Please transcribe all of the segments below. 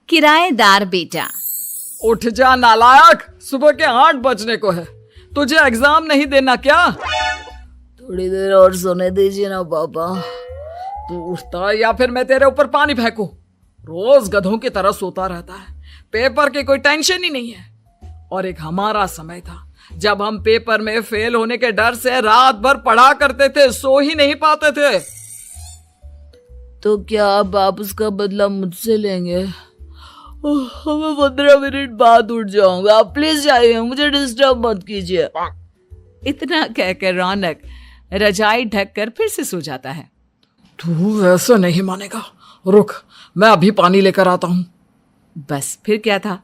किराएदार बेटा। उठ जा नालायक, सुबह के 8 बजने को है। तुझे एग्जाम नहीं देना क्या? थोड़ी देर और सोने दीजिए ना पापा। तू उठता या फिर मैं तेरे ऊपर पानी फेंकूं? रोज गधों की तरह सोता रहता है, पेपर की कोई टेंशन ही नहीं है। और एक हमारा समय था जब हम पेपर में फेल होने के डर से रात भर पढ़ा करते थे, सो ही नहीं पाते थे। तो क्या अब आप उसका बदला मुझसे लेंगे? मैं 15 मिनट बाद उठ जाऊंगा, आप प्लीज जाइए, मुझे डिस्टर्ब मत कीजिए। इतना कहकर रौनक रजाई ढककर फिर से सो जाता है। तू वैसे नहीं मानेगा, रुक मैं अभी पानी लेकर आता हूं। बस फिर क्या था,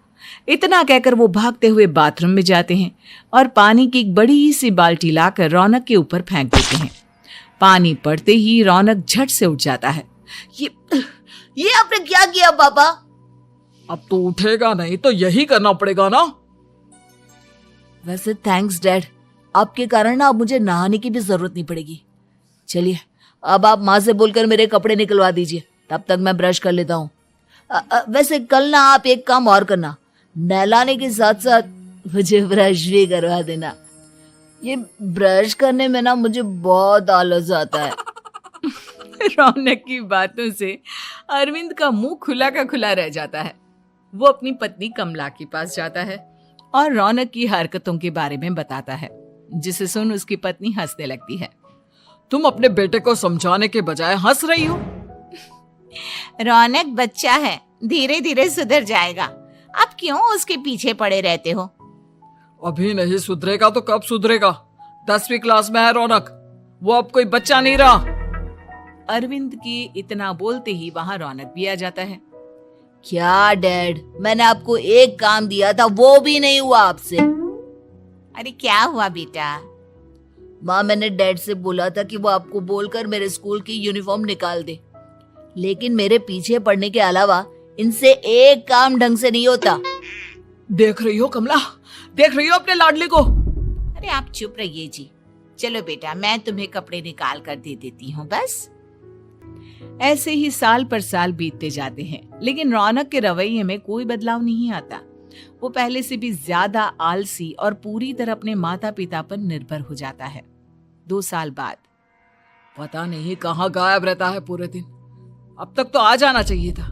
इतना कहकर वो भागते हुए बाथरूम में जाते हैं और पानी की एक बड़ी सी बाल्टी लाकर रौनक के ऊपर फेंक देते हैं। पानी पड़ते ही रौनक झट से उठ जाता है। ये आपने क्या किया पापा? अब तो उठेगा नहीं तो यही करना पड़ेगा ना। वैसे थैंक्स डैड, आपके कारण ना अब मुझे नहाने की भी जरूरत नहीं पड़ेगी। चलिए अब आप माँ से बोलकर मेरे कपड़े निकलवा दीजिए, तब तक मैं ब्रश कर लेता हूँ। वैसे कल ना आप एक काम और करना, नहलाने के साथ साथ मुझे ब्रश भी करवा देना। ये ब्रश करने में ना मुझे बहुत आलस आता है। रौनक की बातों से अरविंद का मुंह खुला का खुला रह जाता है। वो अपनी पत्नी कमला के पास जाता है और रौनक की हरकतों के बारे में बताता है, जिसे सुन उसकी पत्नी हंसने लगती है। तुम अपने बेटे को समझाने के बजाय हंस रही हो। रौनक बच्चा है, धीरे धीरे सुधर जाएगा, आप क्यों उसके पीछे पड़े रहते हो? अभी नहीं सुधरेगा तो कब सुधरेगा? 10वीं क्लास में है रौनक, वो अब कोई बच्चा नहीं रहा। अरविंद की इतना बोलते ही वहां रौनक भी आ जाता है। क्या डैड, मैंने आपको एक काम दिया था, वो भी नहीं हुआ आपसे। अरे क्या हुआ बेटा? माँ, मैंने डैड से बोला था कि वो आपको बोलकर मेरे स्कूल की यूनिफॉर्म निकाल दे, लेकिन मेरे पीछे पड़ने के अलावा इनसे एक काम ढंग से नहीं होता। देख रही हो कमला, देख रही हो अपने लाडले को? अरे आप चुप रहिए जी। चलो बेटा, मैं तुम्हें कपड़े निकाल कर दे देती हूँ। बस ऐसे ही साल पर साल बीतते जाते हैं, लेकिन रौनक के रवैये में कोई बदलाव नहीं आता। वो पहले से भी ज्यादा आलसी और पूरी तरह अपने माता पिता पर निर्भर हो जाता है। 2 साल बाद पता नहीं कहाँ गायब रहता है पूरे दिन, अब तक तो आ जाना चाहिए था।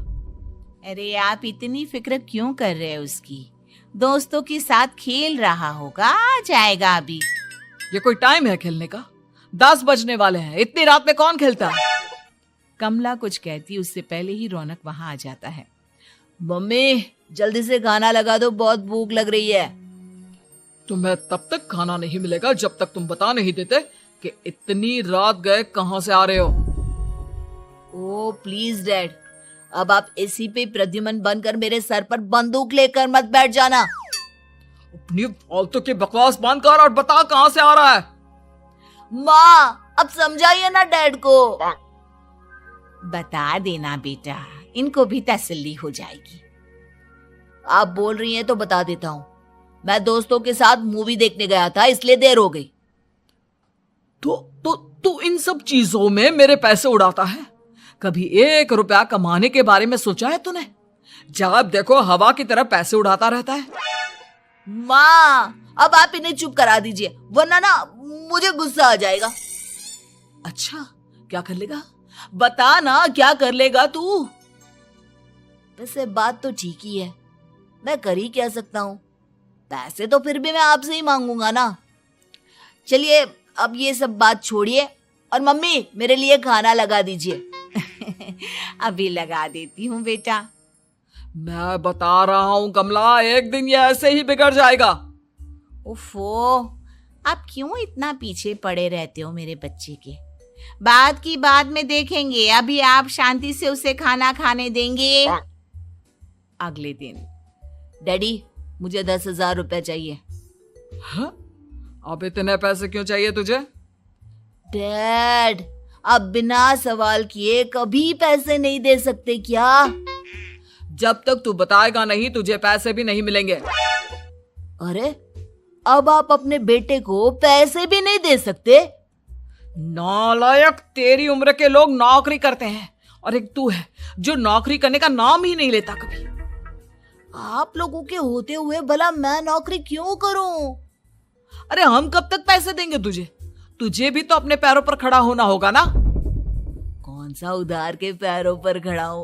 अरे आप इतनी फिक्र क्यों कर रहे हैं उसकी? दोस्तों के साथ खेल रहा होगा, आ जाएगा अभी। ये कोई टाइम है खेलने का? 10 बजने वाले हैं, इतनी रात में कौन खेलता है? कमला कुछ कहती उससे पहले ही रौनक वहां आ जाता है। मम्मी जल्दी से खाना लगा दो, बहुत भूख लग रही है। तुम्हें तब तक खाना नहीं मिलेगा जब तक तुम बता नहीं देते कि इतनी रात गए कहां से आ रहे हो। ओ प्लीज डैड, अब आप एसी पे प्रद्युमन बनकर मेरे सर पर बंदूक लेकर मत बैठ जाना। अपनी फालतू की बकवास बंद कर और बता कहां से आ रहा है। माँ अब समझाइए ना डैड को। बता देना बेटा, इनको भी तसल्ली हो जाएगी। आप बोल रही हैं तो बता देता हूँ, मैं दोस्तों के साथ मूवी देखने गया था, इसलिए देर हो गई। तो इन सब चीजों में मेरे पैसे उड़ाता है। कभी 1 रुपया कमाने के बारे में सोचा है तूने? जब देखो हवा की तरह पैसे उड़ाता रहता है। माँ अब आप इन्हें चुप करा दीजिए, वरना ना मुझे गुस्सा आ जाएगा। अच्छा क्या कर लेगा? बता ना क्या कर लेगा तू? वैसे बात तो ठीक ही है, मैं कर ही क्या सकता हूँ। पैसे तो फिर भी मैं आपसे ही मांगूंगा ना। चलिए अब ये सब बात छोड़िए और मम्मी मेरे लिए खाना लगा दीजिए। अभी लगा देती हूँ बेटा। मैं बता रहा हूँ कमला, एक दिन ये ऐसे ही बिगड़ जाएगा। ओफो, आप क्यों इतना पीछे पड़े रहते हो मेरे बच्चे के? बात की बाद में देखेंगे, अभी आप शांति से उसे खाना खाने देंगे। अगले दिन डैडी मुझे 10,000 रुपए चाहिए। हाँ? अब इतने पैसे क्यों चाहिए तुझे? डैड आप बिना सवाल किए कभी पैसे नहीं दे सकते क्या? जब तक तू बताएगा नहीं तुझे पैसे भी नहीं मिलेंगे। अरे अब आप अपने बेटे को पैसे भी नहीं दे सकते? नालायक, तेरी उम्र के लोग नौकरी करते हैं और एक तू है जो नौकरी करने का नाम ही नहीं लेता कभी। आप लोगों के होते हुए भला मैं नौकरी क्यों करूं? अरे हम कब तक पैसे देंगे तुझे? तुझे भी तो अपने पैरों पर खड़ा होना होगा ना। कौन सा उधार के पैरों पर खड़ा हूं?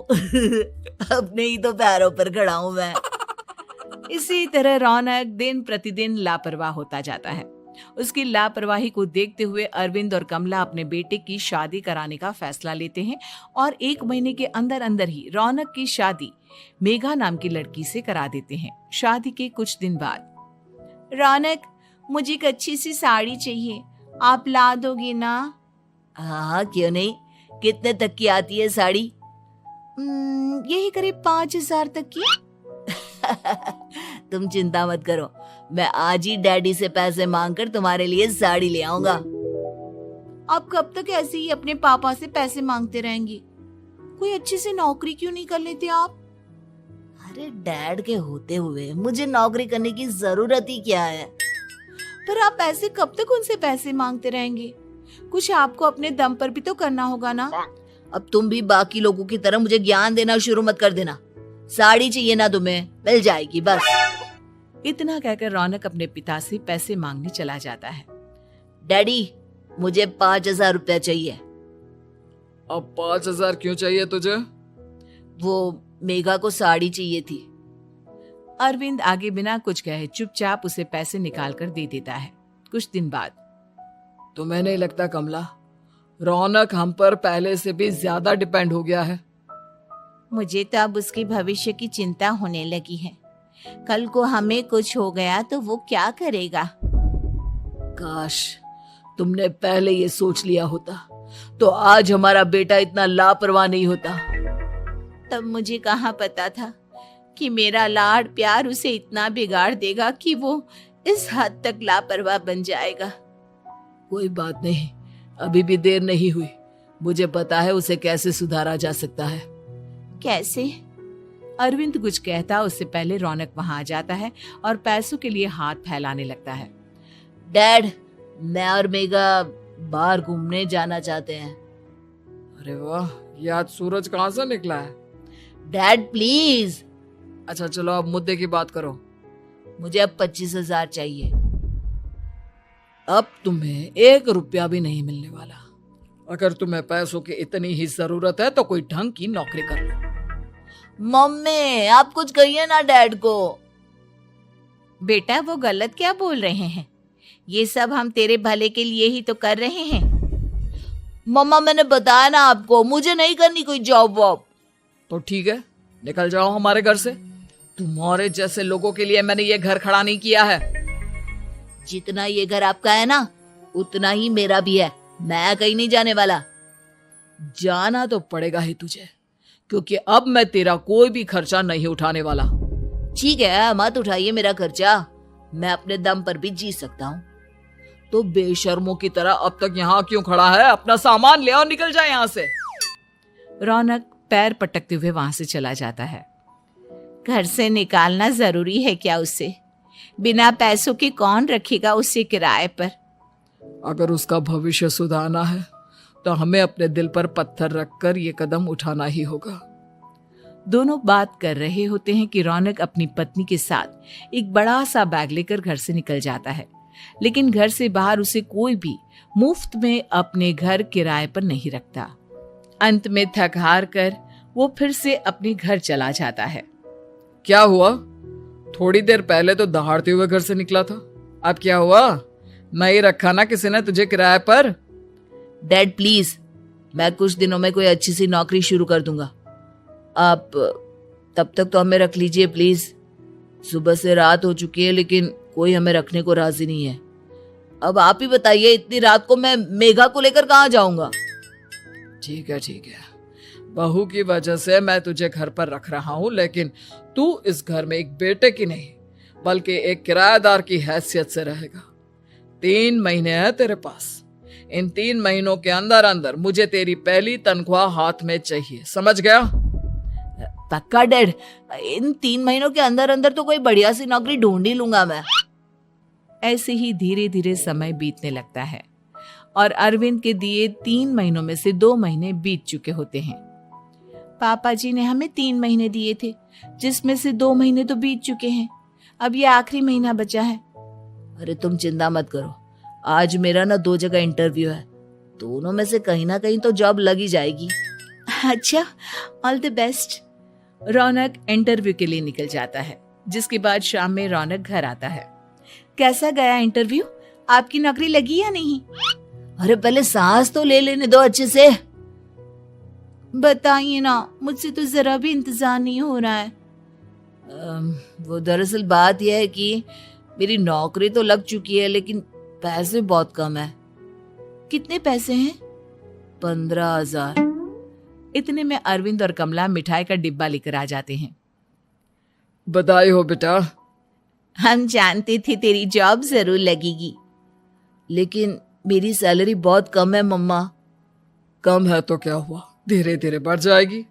अपने ही तो पैरों पर खड़ा हूं मैं। इसी तरह रौनक दिन प्रतिदिन लापरवाह होता जाता है। उसकी लापरवाही को देखते हुए अरविंद और कमला अपने बेटे की शादी कराने का फैसला लेते हैं और 1 महीने के अंदर अंदर ही रौनक की शादी मेघा नाम की लड़की से करा देते हैं। शादी के कुछ दिन बाद, रौनक, मुझे एक अच्छी सी साड़ी चाहिए, आप ला दोगी ना? हाँ, क्यों नहीं। कितने तक की आती है साड़ी? यही करीब 5,000 तक की। तुम चिंता मत करो, मैं आज ही डैडी से पैसे मांगकर तुम्हारे लिए साड़ी ले आऊंगा। आप कब तक ऐसे ही अपने पापा से पैसे मांगते रहेंगी? कोई अच्छी सी नौकरी क्यों नहीं कर लेते आप? अरे डैड के होते हुए मुझे नौकरी करने की जरूरत ही क्या है? पर आप ऐसे कब तक उनसे पैसे मांगते रहेंगे? कुछ आपको अपने दम पर भी तो करना होगा ना। अब तुम भी बाकी लोगों की तरह मुझे ज्ञान देना शुरू मत कर देना। साड़ी चाहिए ना तुम्हें, मिल जाएगी बस। इतना कहकर रौनक अपने पिता से पैसे मांगने चला जाता है। डैडी, मुझे 5,000 रुपया चाहिए। अब 5,000 क्यों चाहिए तुझे? वो मेघा को साड़ी चाहिए थी। अरविंद आगे बिना कुछ कहे चुपचाप उसे पैसे निकाल कर दे देता है। कुछ दिन बाद, तुम्हें नहीं लगता कमला, रौनक हम पर पहले से भी ज्यादा डिपेंड हो गया है? मुझे तो अब उसके भविष्य की चिंता होने लगी है। कल को हमें कुछ हो गया तो वो क्या करेगा? काश तुमने पहले ये सोच लिया होता तो आज हमारा बेटा इतना लापरवाह नहीं होता। तब मुझे कहाँ पता था कि मेरा लाड प्यार उसे इतना बिगाड़ देगा कि वो इस हद तक लापरवाह बन जाएगा। कोई बात नहीं, अभी भी देर नहीं हुई। मुझे पता है उसे कैसे सुधारा जा सकता है। कैसे? अरविंद कुछ कहता उससे पहले रौनक वहां आ जाता है और पैसों के लिए हाथ फैलाने लगता है। डैड, मैं और मेघा बाहर घूमने जाना चाहते हैं। अरे वाह, ये आज सूरज कहाँ से निकला है? Dad please. अच्छा चलो अब मुद्दे की बात करो। मुझे अब 25,000 चाहिए। अब तुम्हें 1 रुपया भी नहीं मिलने वाला। अगर तुम्हें पैसों की इतनी ही जरूरत है तो कोई ढंग की नौकरी कर लो। मम्मी, आप कुछ कहिए ना डैड को। बेटा, वो गलत क्या बोल रहे हैं? ये सब हम तेरे भले के लिए ही तो कर रहे हैं। मम्मा, मैंने बताया ना आपको, मुझे नहीं करनी कोई जॉब वॉब। तो ठीक है, निकल जाओ हमारे घर से। तुम्हारे जैसे लोगों के लिए मैंने ये घर खड़ा नहीं किया है। जितना ये घर आपका है ना, उतना ही मेरा भी है। मैं कहीं नहीं जाने वाला। जाना तो पड़ेगा ही तुझे, क्योंकि अब मैं तेरा कोई भी खर्चा नहीं उठाने वाला। ठीक है, मत उठाइए मेरा खर्चा, मैं अपने दम पर भी जी सकता हूँ। तो बेशर्मों की तरह अब तक यहाँ क्यों खड़ा है? अपना सामान ले और निकल जाए यहाँ से। रौनक पैर पटकते हुए वहां से चला जाता है। घर से निकालना जरूरी है क्या उसे? बिना पैसों के कौन रखेगा उसे किराए पर? अगर उसका भविष्य सुधारना है तो हमें अपने दिल पर पत्थर रखकर ये कदम उठाना ही होगा। दोनों बात कर रहे होते हैं कि रौनक अपनी पत्नी के साथ एक बड़ा सा बैग लेकर घर से निकल जाता है, लेकिन घर से बाहर उसे कोई भी मुफ्त में अपने घर किराए पर नहीं रखता। अंत में थक हार कर वो फिर से अपने घर चला जाता है। क्या हुआ? थोड़ी देर पहले तो दहाड़ते हुए घर से निकला था, अब क्या हुआ? नहीं रखा ना किसी ने तुझे किराए पर? डैड प्लीज, मैं कुछ दिनों में कोई अच्छी सी नौकरी शुरू कर दूंगा। आप तब तक तो हमें रख लीजिए प्लीज। सुबह से रात हो चुकी है लेकिन कोई हमें रखने को राजी नहीं है। अब आप ही बताइए, इतनी रात को मैं मेघा को लेकर कहाँ जाऊंगा? ठीक है, बहू की वजह से मैं तुझे घर पर रख रहा हूँ, लेकिन तू इस घर में एक बेटे की नहीं बल्कि एक किराएदार की हैसियत से रहेगा। 3 महीने हैं तेरे पास। इन 3 महीनों के अंदर अंदर मुझे तेरी पहली तनख्वाह हाथ में चाहिए, समझ गया? पक्का डैड, इन 3 महीनों के अंदर अंदर तो कोई बढ़िया सी नौकरी ढूंढ ही लूंगा मैं। ऐसे ही धीरे धीरे समय बीतने लगता है और अरविंद के दिए 3 महीनों में से 2 महीने बीत चुके होते हैं। पापा जी ने हमें 3 महीने दिए थे, जिसमें से 2 महीने तो बीत चुके हैं। अब ये आखिरी महीना बचा है। अरे तुम चिंता मत करो, आज मेरा ना 2 जगह इंटरव्यू है, दोनों में से कहीं ना कहीं तो जॉब लगी जाएगी। अच्छा, all the best. Raunak interview के लिए निकल जाता है, जिसके बाद शाम में रौनक घर आता है। कैसा गया इंटरव्यू? आपकी नौकरी लगी या नहीं? अरे पहले सांस तो ले लेने दो अच्छे से। बताइए ना, मुझसे तो जरा भी इंतजार नहीं हो रहा है। वो दरअसल बात यह है कि मेरी नौकरी तो लग चुकी है, लेकिन पैसे बहुत कम है। कितने पैसे हैं? 15,000। इतने में अरविंद और कमला मिठाई का डिब्बा लेकर आ जाते हैं। बधाई हो बेटा। हम जानते थे तेरी जॉब जरूर लगेगी। लेकिन मेरी सैलरी बहुत कम है मम्मा। कम है तो क्या हुआ, धीरे धीरे बढ़ जाएगी।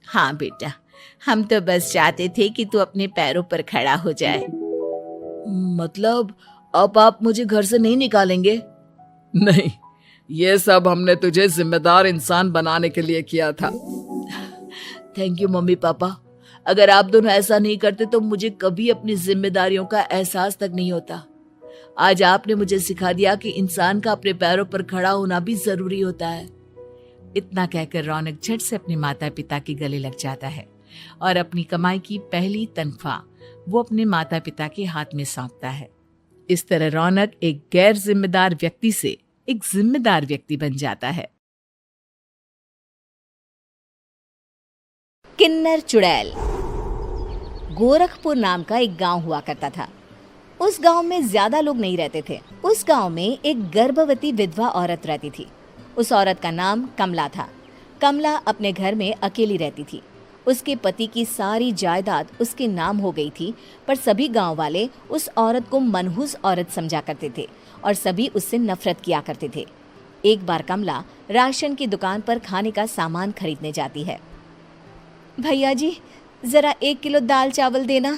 हाँ बेटा, हम तो बस चाहते थे कि तू अपने पैरों पर खड़ा हो जाए। मतलब अब आप मुझे घर से नहीं निकालेंगे? नहीं, ये सब हमने तुझे जिम्मेदार इंसान बनाने के लिए किया था। Thank you mummy papa. अगर आप दोनों ऐसा नहीं करते तो मुझे कभी अपनी जिम्मेदारियों का एहसास तक नहीं होता। आज आपने मुझे सिखा दिया कि इंसान का अपने पैरों पर खड़ा होना भी जरूरी होता है। इतना कहकर रौनक झट से अपने माता पिता के गले लग जाता है और अपनी कमाई की पहली तनख्वाह वो अपने माता पिता के हाथ में सौंपता है। इस तरह रौनक एक गैर जिम्मेदार व्यक्ति से एक जिम्मेदार व्यक्ति बन जाता है। किन्नर चुड़ैल। गोरखपुर नाम का एक गांव हुआ करता था। उस गांव में ज्यादा लोग नहीं रहते थे। उस गांव में एक गर्भवती विधवा औरत रहती थी। उस औरत का नाम कमला था। कमला अपने घर में अकेली रहती थी। उसके पति की सारी जायदाद उसके नाम हो गई थी, पर सभी गांव वाले उस औरत को मनहूस औरत समझा करते थे और सभी उससे नफरत किया करते थे। एक बार कमला राशन की दुकान पर खाने का सामान खरीदने जाती है। भैया जी, जरा 1 किलो दाल चावल देना।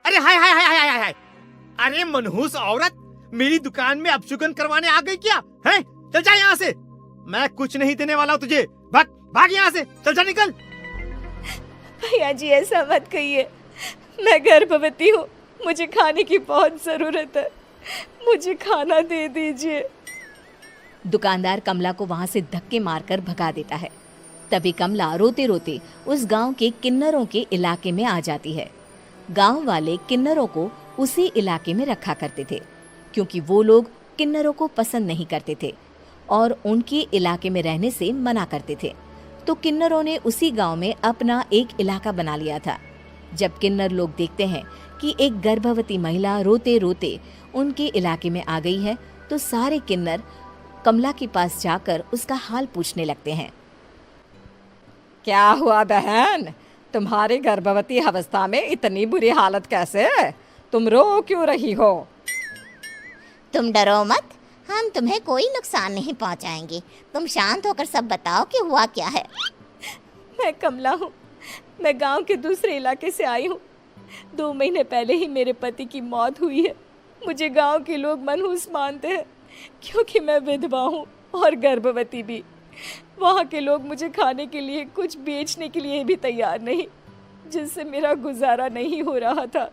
अरे हाय हाय हाय हाय हाय हाय, अरे मनहूस औरत, मेरी दुकान में अपशुगन करवाने आ गई क्या? हैं? चल जा यहाँ से, मैं कुछ नहीं देने वाला हूँ तुझे। भाग भाग यहाँ से, चल जा निकल। भैया जी ऐसा मत कहिए, मैं गर्भवती हूँ, मुझे खाने की बहुत जरूरत है, मुझे खाना दे दीजिए। दुकानदार कमला को वहां से धक्के मारकर भगा देता है। तभी कमला रोते रोते उस गांव के किन्नरों के इलाके में आ जाती है। गांव वाले किन्नरों को उसी इलाके में रखा करते थे, क्योंकि वो लोग किन्नरों को पसंद नहीं करते थे और उनके इलाके में रहने से मना करते थे। तो किन्नरों ने उसी गांव में अपना एक इलाका बना लिया था। जब किन्नर लोग देखते हैं कि एक गर्भवती महिला रोते रोते उनके इलाके में आ गई है, तो सारे किन्नर कमला के पास जाकर उसका हाल पूछने लगते हैं। क्या हुआ बहन, तुम्हारी गर्भवती अवस्था में इतनी बुरी हालत कैसे है? तुम रो क्यों रही हो? तुम डरो मत, हम तुम्हें कोई नुकसान नहीं पहुंचाएंगे। तुम शांत होकर सब बताओ कि हुआ क्या है। मैं कमला हूँ, मैं गांव के दूसरे इलाके से आई हूँ। 2 महीने पहले ही मेरे पति की मौत हुई है। मुझे गांव के लोग मनहूस मानते हैं, क्योंकि मैं विधवा हूँ और गर्भवती भी। वहाँ के लोग मुझे खाने के लिए कुछ बेचने के लिए भी तैयार नहीं, जिससे मेरा गुजारा नहीं हो रहा था।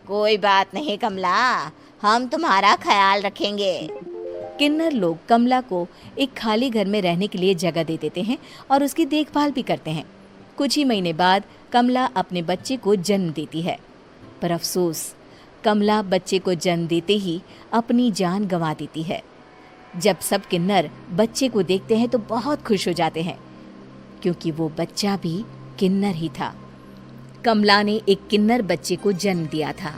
कोई बात नहीं कमला, हम तुम्हारा ख्याल रखेंगे। किन्नर लोग कमला को एक खाली घर में रहने के लिए जगह दे देते हैं और उसकी देखभाल भी करते हैं। कुछ ही महीने बाद कमला अपने बच्चे को जन्म देती है, पर अफसोस कमला बच्चे को जन्म देते ही अपनी जान गंवा देती है। जब सब किन्नर बच्चे को देखते हैं तो बहुत खुश हो जाते हैं, क्योंकि वो बच्चा भी किन्नर ही था। कमला ने एक किन्नर बच्चे को जन्म दिया था।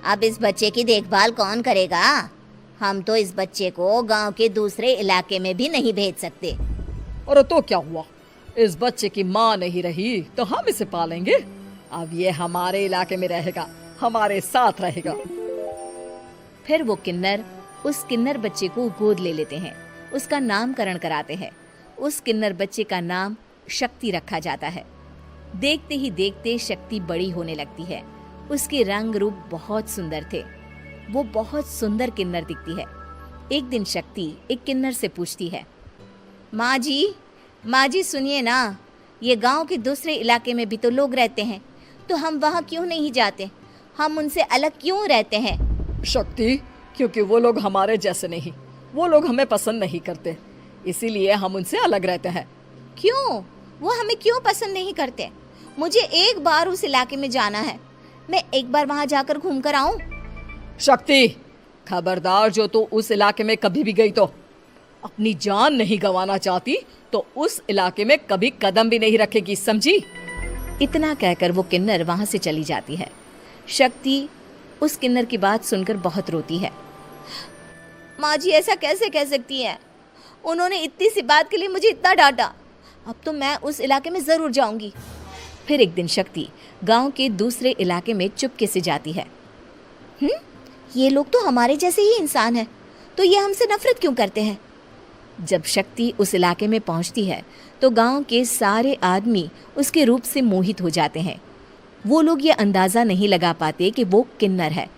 अब इस बच्चे की देखभाल कौन करेगा? हम तो इस बच्चे को गांव के दूसरे इलाके में भी नहीं भेज सकते। और तो क्या हुआ, इस बच्चे की माँ नहीं रही तो हम इसे पालेंगे। अब ये हमारे इलाके में रहेगा, हमारे साथ रहेगा। फिर वो किन्नर उस किन्नर बच्चे को गोद ले लेते हैं, उसका नामकरण कराते हैं। उस किन्नर बच्चे का नाम शक्ति रखा जाता है। देखते ही देखते शक्ति बड़ी होने लगती है। उसके रंग रूप बहुत सुंदर थे। वो बहुत सुंदर किन्नर दिखती है। एक दिन शक्ति एक किन्नर से पूछती है, माँ जी, माँ जी सुनिए ना, ये गांव के दूसरे इलाके में भी तो लोग रहते हैं, तो हम वहाँ क्यों नहीं जाते? हम उनसे अलग क्यों रहते हैं? शक्ति, क्योंकि वो लोग हमारे जैसे नहीं, वो लोग हमें पसंद नहीं करते, इसीलिए हम उनसे अलग रहते हैं। क्यों? वो हमें क्यों पसंद नहीं करते? मुझे एक बार उस इलाके में जाना है, मैं एक बार वहाँ जाकर घूम कर आऊँ। शक्ति, खबरदार, जो तू उस इलाके में कभी भी गई तो अपनी जान नहीं गंवाना चाहती तो उस इलाके में कभी कदम भी नहीं रखेगी, समझी? इतना कहकर वो किन्नर वहां से चली जाती है। शक्ति उस किन्नर की बात सुनकर बहुत रोती है। माँ जी ऐसा कैसे कह सकती हैं? उन्होंने इतनी सी बात के लिए मुझे इतना डांटा। अब तो मैं उस इलाके में ज़रूर जाऊंगी। फिर एक दिन शक्ति गांव के दूसरे इलाके में चुपके से जाती है। ये लोग तो हमारे जैसे ही इंसान हैं, तो ये हमसे नफरत क्यों करते हैं? जब शक्ति उस इलाके में पहुंचती है तो गांव के सारे आदमी उसके रूप से मोहित हो जाते हैं। वो लोग ये अंदाज़ा नहीं लगा पाते कि वो किन्नर है।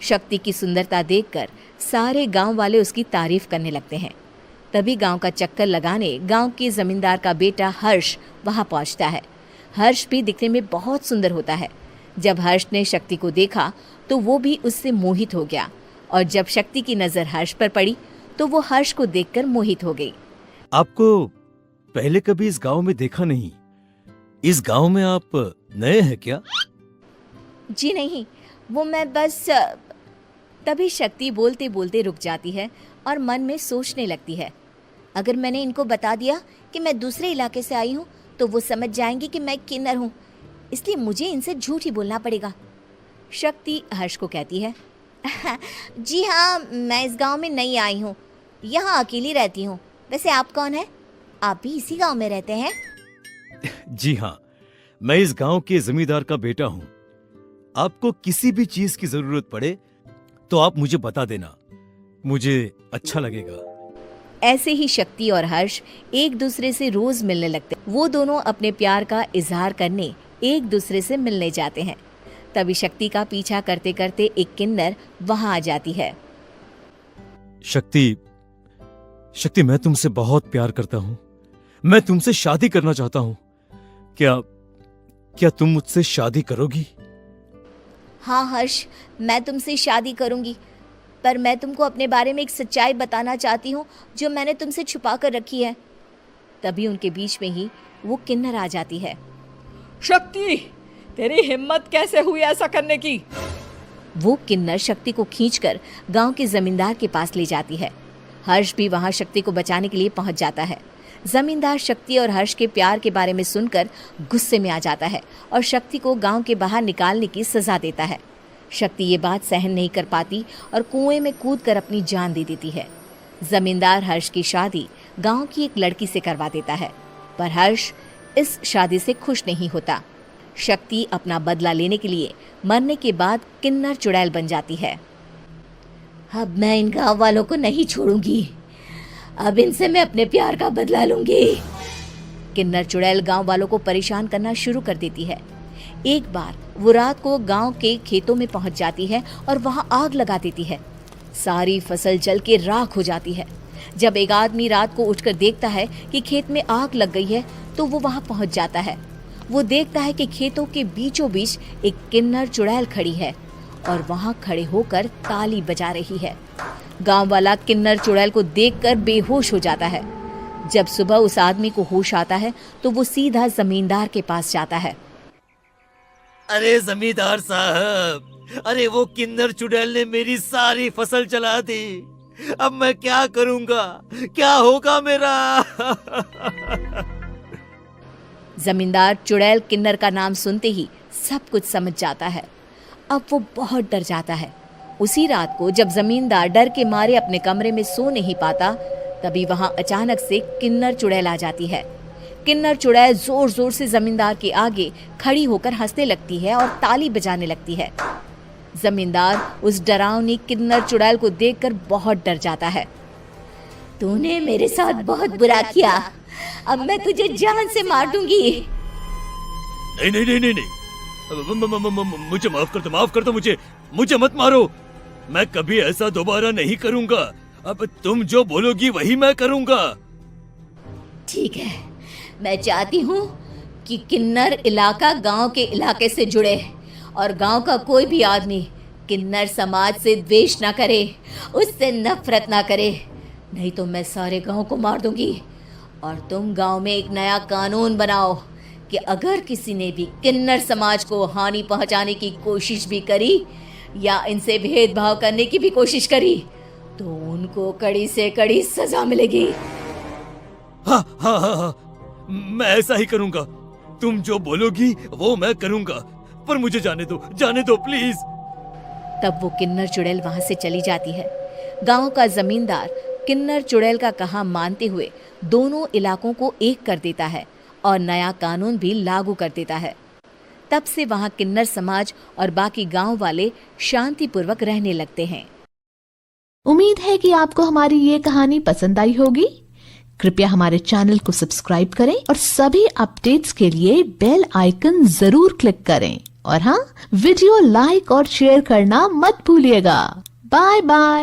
शक्ति की सुंदरता देखकर सारे गांव वाले उसकी तारीफ करने लगते हैं। तभी गांव का चक्कर लगाने गांव के जमींदार का बेटा हर्ष वहां पहुंचता है। हर्ष भी दिखने में बहुत सुंदर होता है। जब हर्ष ने शक्ति को देखा तो वो भी उससे मोहित हो गया, और जब शक्ति की नज़र हर्ष पर पड़ी तो वो हर्ष को देखकर मोहित हो गई। आपको पहले कभी इस गांव में देखा नहीं। इस गांव में आप नए हैं क्या? जी नहीं, वो मैं बस। तभी शक्ति बोलते बोलते रुक जाती है और मन में सोचने लगती है, अगर मैंने इनको बता दिया कि मैं दूसरे इलाके से आई हूँ तो वो समझ जाएंगे कि मैं किन्नर हूँ, इसलिए मुझे इनसे झूठ ही बोलना पड़ेगा। शक्ति हर्ष को कहती है, जी हाँ, मैं इस गांव में नई आई हूँ, यहाँ अकेली रहती हूँ। वैसे आप कौन है? आप भी इसी गांव में रहते हैं? जी हाँ, मैं इस गांव के जमींदार का बेटा हूँ। आपको किसी भी चीज की जरूरत पड़े तो आप मुझे बता देना, मुझे अच्छा लगेगा। ऐसे ही शक्ति और हर्ष एक दूसरे से रोज मिलने लगते। वो दोनों अपने प्यार का इजहार करने एक दूसरे से मिलने जाते हैं। तभी शक्ति का पीछा करते करते एक किन्नर वहां आ जाती है। शक्ति, मैं तुमसे बहुत प्यार करता हूँ। मैं तुमसे शादी करना चाहता हूँ। क्या तुम मुझसे शादी करोगी? हाँ हर्ष, मैं तुमसे शादी करूंगी, पर मैं तुमको अपने बारे में एक सच्चाई बताना चाहती हूँ जो मैंने तुमसे छुपा कर रखी है। तभी उनके बीच में ही वो किन्नर आ जाती है। शक्ति, तेरी हिम्मत कैसे हुई ऐसा करने की? वो किन्नर शक्ति को खींचकर गांव के जमींदार के पास ले जाती है। हर्ष भी वहां शक्ति को बचाने के लिए पहुंच जाता है। जमींदार शक्ति और हर्ष के प्यार के बारे में सुनकर गुस्से में आ जाता है और शक्ति को गांव के बाहर निकालने की सजा देता है। शक्ति ये बात सहन नहीं कर पाती और कुएं में कूदकर अपनी जान दे देती है। जमींदार हर्ष की शादी गांव की एक लड़की से करवा देता है, पर हर्ष इस शादी से खुश नहीं होता। शक्ति अपना बदला लेने के लिए मरने के बाद किन्नर चुड़ैल बन जाती है। अब मैं इन गाँव वालों को नहीं छोड़ूंगी, अब इनसे मैं अपने प्यार का बदला लूंगी। किन्नर चुड़ैल गांव वालों को परेशान करना शुरू कर देती है। एक बार वो रात को गांव के खेतों में पहुंच जाती है और वहां आग लगा देती है। सारी फसल जल के राख हो जाती है। जब एक आदमी रात को उठकर देखता है कि खेत में आग लग गई है तो वो वहां पहुंच जाता है। वो देखता है कि खेतों के बीचों बीच एक किन्नर चुड़ैल खड़ी है और वहां खड़े होकर ताली बजा रही है। गांव वाला किन्नर चुड़ैल को देखकर बेहोश हो जाता है। जब सुबह उस आदमी को होश आता है तो वो सीधा जमींदार के पास जाता है। अरे जमींदार साहब, अरे वो किन्नर चुड़ैल ने मेरी सारी फसल जला दी। अब मैं क्या करूंगा? क्या होगा मेरा? जमींदार चुड़ैल किन्नर का नाम सुनते ही सब कुछ समझ जाता है। अब वो बहुत डर जाता है। उसी रात को जब जमींदार डर के मारे अपने कमरे में सो नहीं पाता, तभी वहां अचानक से किन्नर चुड़ैल आ जाती है। किन्नर चुड़ैल जोर जोर से जमींदार के आगे खड़ी होकर हंसने लगती है और ताली बजाने लगती है। जमींदार उस डरावनी किन्नर चुड़ैल को देखकर बहुत डर जाता है। तूने मेरे साथ बहुत बुरा किया, अब मैं तुझे जान से मार दूंगी। नहीं नहीं नहीं नहीं नहीं, मुझे माफ कर दो, मुझे मत मारो। मैं कभी ऐसा दोबारा नहीं करूंगा। अब तुम जो बोलोगी वही मैं करूंगा। ठीक है, मैं चाहती हूँ कि किन्नर इलाका गांव के इलाके से जुड़े और गांव का कोई भी आदमी किन्नर समाज से द्वेष ना करे, उससे नफरत ना करे, नहीं तो मैं सारे गांव को मार दूंगी। और तुम गांव में एक नया कानून बनाओ कि अगर किसी ने भी किन्नर समाज को हानि पहुंचाने की कोशिश भी करी या इनसे भेदभाव करने की भी कोशिश करी तो उनको कड़ी से कड़ी सजा मिलेगी। हाँ हाँ हाँ हाँ, मैं ऐसा ही करूंगा। तुम जो बोलोगी वो मैं करूंगा, पर मुझे जाने दो प्लीज। तब वो किन्नर चुड़ैल वहां से चली जाती है। गांव का जमींदार किन्नर चुड़ैल का कहा मानते हुए दोनों इलाकों को एक कर देता है और नया कानून भी लागू कर देता है। तब से वहां किन्नर समाज और बाकी गांव वाले शांतिपूर्वक रहने लगते हैं। उम्मीद है कि आपको हमारी ये कहानी पसंद आई होगी। कृपया हमारे चैनल को सब्सक्राइब करें और सभी अपडेट्स के लिए बेल आइकन जरूर क्लिक करें। और हाँ, वीडियो लाइक और शेयर करना मत भूलिएगा। Bye bye.